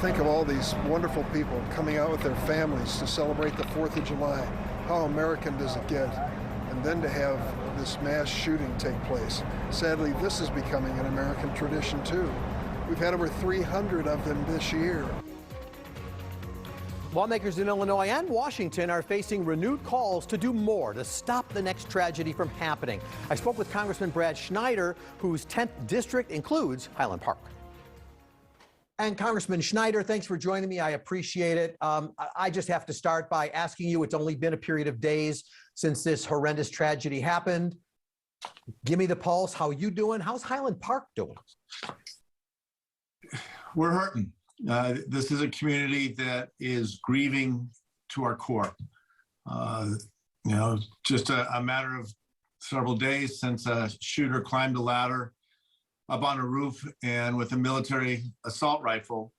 think of all these wonderful people coming out with their families to celebrate the 4th of July. How American does it get? And then to have this mass shooting take place. Sadly, this is becoming an American tradition too. We've had over 300 of them this year. Lawmakers in Illinois and Washington are facing renewed calls to do more to stop the next tragedy from happening. I spoke with Congressman Brad Schneider, whose 10th district includes Highland Park. And Congressman Schneider, thanks for joining me. I appreciate it. I just have to start by asking you, it's only been a period of days since this horrendous tragedy happened. Give me the pulse. How you doing? How's Highland Park doing? We're hurting. This is a community that is grieving to our core. Just a matter of several days since a shooter climbed a ladder up on a roof and with a military assault rifle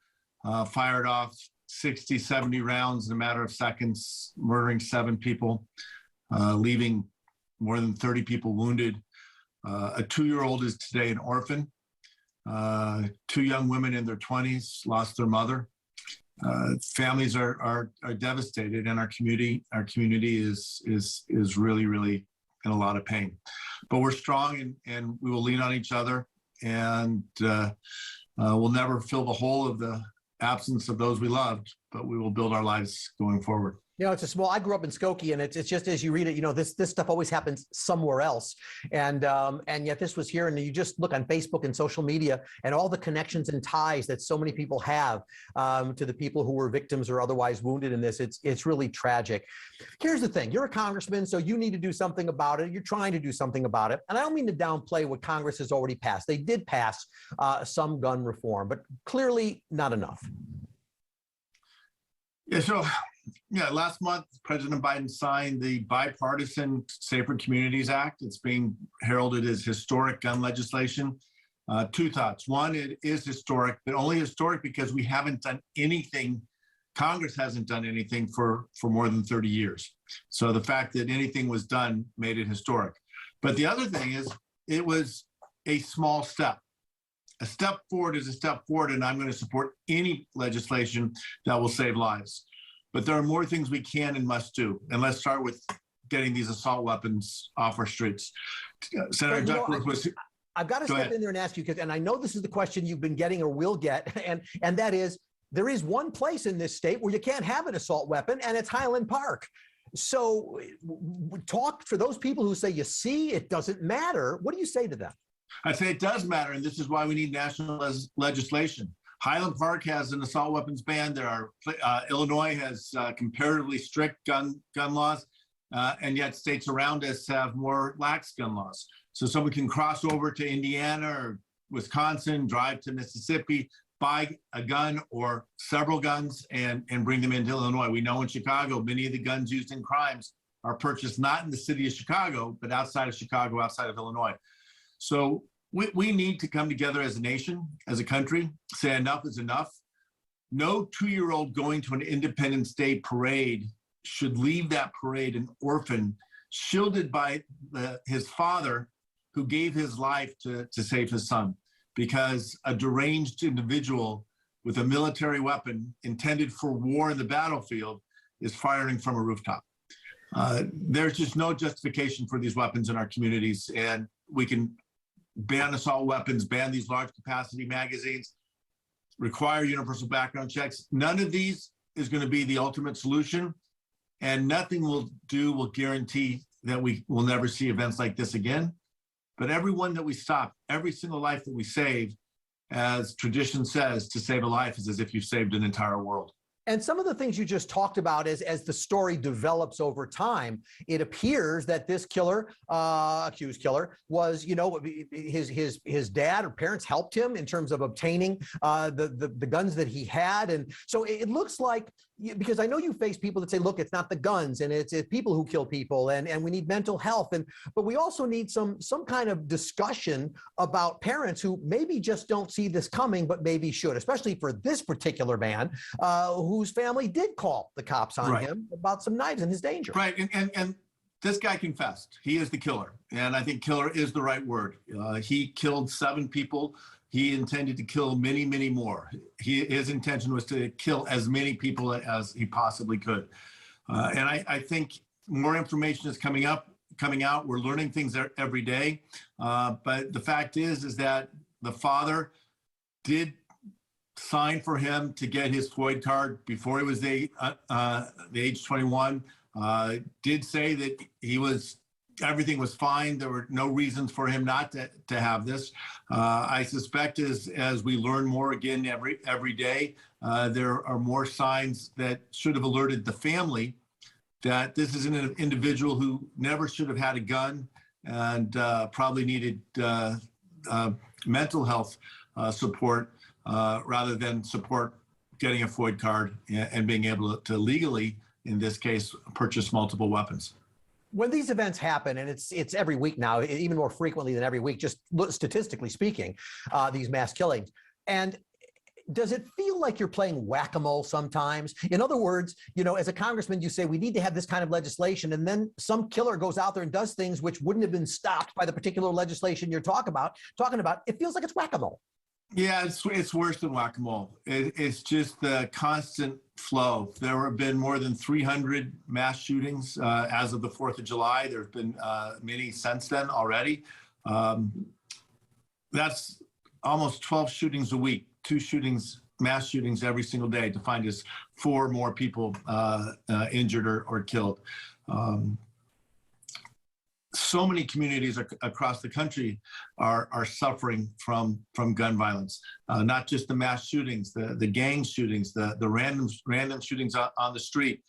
fired off 60, 70 rounds in a matter of seconds, murdering 7 people, leaving more than 30 people wounded. A 2-year-old is today an orphan. 2 young women in their 20s lost their mother. Families are devastated, and our community is really, really in a lot of pain. But we're strong, and we will lean on each other, and we'll never fill the hole of the absence of those we loved, but we will build our lives going forward. You know, I grew up in Skokie, and it's just as you read it, this stuff always happens somewhere else. And yet this was here, and you just look on Facebook and social media and all the connections and ties that so many people have to the people who were victims or otherwise wounded in this. It's really tragic. Here's the thing. You're a congressman, so you need to do something about it. You're trying to do something about it. And I don't mean to downplay what Congress has already passed. They did pass some gun reform, but clearly not enough. Yeah, last month, President Biden signed the bipartisan Safer Communities Act. It's being heralded as historic gun legislation. 2 thoughts. One, it is historic, but only historic because we haven't done anything. Congress hasn't done anything for more than 30 years. So the fact that anything was done made it historic. But the other thing is, it was a small step. A step forward is a step forward, and I'm going to support any legislation that will save lives. But there are more things we can and must do. And let's start with getting these assault weapons off our streets. Senator Duckworth was... I've got to step in there and ask you, and I know this is the question you've been getting or will get, and that is, there is one place in this state where you can't have an assault weapon, and it's Highland Park. So talk for those people who say, you see, it doesn't matter. What do you say to them? I say it does matter, and this is why we need national legislation. Highland Park has an assault weapons ban. Illinois has comparatively strict gun laws, and yet states around us have more lax gun laws. So someone can cross over to Indiana or Wisconsin, drive to Mississippi, buy a gun or several guns, and bring them into Illinois. We know in Chicago, many of the guns used in crimes are purchased not in the city of Chicago, but outside of Chicago, outside of Illinois. So we need to come together as a nation, as a country, say enough is enough. No 2-year-old going to an Independence Day parade should leave that parade an orphan, shielded by his father, who gave his life to save his son, because a deranged individual with a military weapon intended for war in the battlefield is firing from a rooftop. There's just no justification for these weapons in our communities, and we can ban assault weapons, ban these large capacity magazines, require universal background checks. None of these is going to be the ultimate solution, and nothing will guarantee that we will never see events like this again. But everyone that we stop, every single life that we save, as tradition says, to save a life is as if you've saved an entire world. And some of the things you just talked about is, as the story develops over time, it appears that this killer, accused killer, was, his dad or parents helped him in terms of obtaining the guns that he had. And so it looks like, because I know you face people that say, look, it's not the guns and it's people who kill people, and we need mental health. But we also need some kind of discussion about parents who maybe just don't see this coming, but maybe should, especially for this particular man whose family did call the cops on him about some knives and his danger. Right. And this guy confessed. He is the killer. And I think killer is the right word. He killed 7 people. He intended to kill many, many more. His intention was to kill as many people as he possibly could. And I think more information is coming out. We're learning things every day. But the fact is that the father did sign for him to get his FOID card before he was the age 21. Did say that everything was fine. There were no reasons for him not to have this. I suspect as we learn more again every day, there are more signs that should have alerted the family that this is an individual who never should have had a gun and probably needed mental health support rather than support getting a FOID card and being able to legally, in this case, purchase multiple weapons. When these events happen, and it's every week now, even more frequently than every week, just statistically speaking, these mass killings. And does it feel like you're playing whack-a-mole sometimes? In other words, as a congressman, you say we need to have this kind of legislation, and then some killer goes out there and does things which wouldn't have been stopped by the particular legislation you're talking about. It feels like it's whack-a-mole. Yeah, it's worse than whack-a-mole. It's just the constant flow. There have been more than 300 mass shootings as of the 4th of July. There have been many since then already. That's almost 12 shootings a week, 2 shootings, mass shootings every single day, defined as 4 more people injured or killed. So many communities across the country are suffering from gun violence, not just the mass shootings, the gang shootings, the random shootings on the street,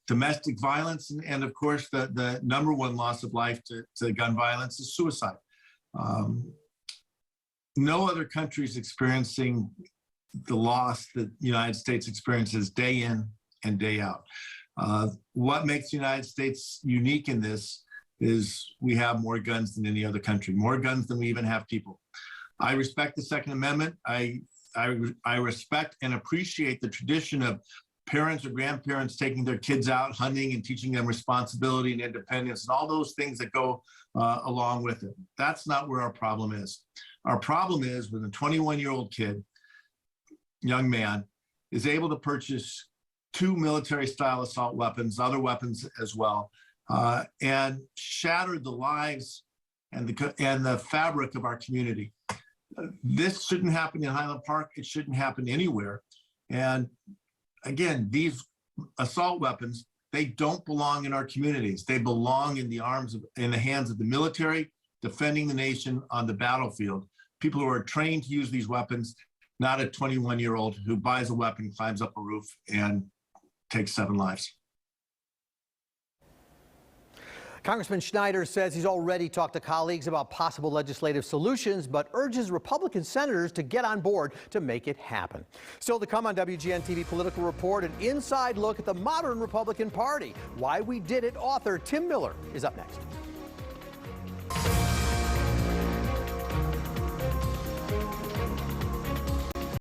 domestic violence, and of course, the number one loss of life to gun violence is suicide. No other country is experiencing the loss that the United States experiences day in and day out. What makes the United States unique in this is we have more guns than any other country, more guns than we even have people. I respect the Second Amendment. I respect and appreciate the tradition of parents or grandparents taking their kids out hunting and teaching them responsibility and independence and all those things that go along with it. That's not where our problem is. Our problem is when a 21-year-old kid, young man, is able to purchase 2 military-style assault weapons, other weapons as well, and shattered the lives and the fabric of our community. This shouldn't happen in Highland Park. It shouldn't happen anywhere. And again, these assault weapons, they don't belong in our communities. They belong in the hands of the military, defending the nation on the battlefield. People who are trained to use these weapons, not a 21-year-old who buys a weapon, climbs up a roof, and takes 7 lives. Congressman Schneider says he's already talked to colleagues about possible legislative solutions, but urges Republican senators to get on board to make it happen. Still to come on WGN-TV Political Report, an inside look at the modern Republican Party. Why We Did It author Tim Miller is up next.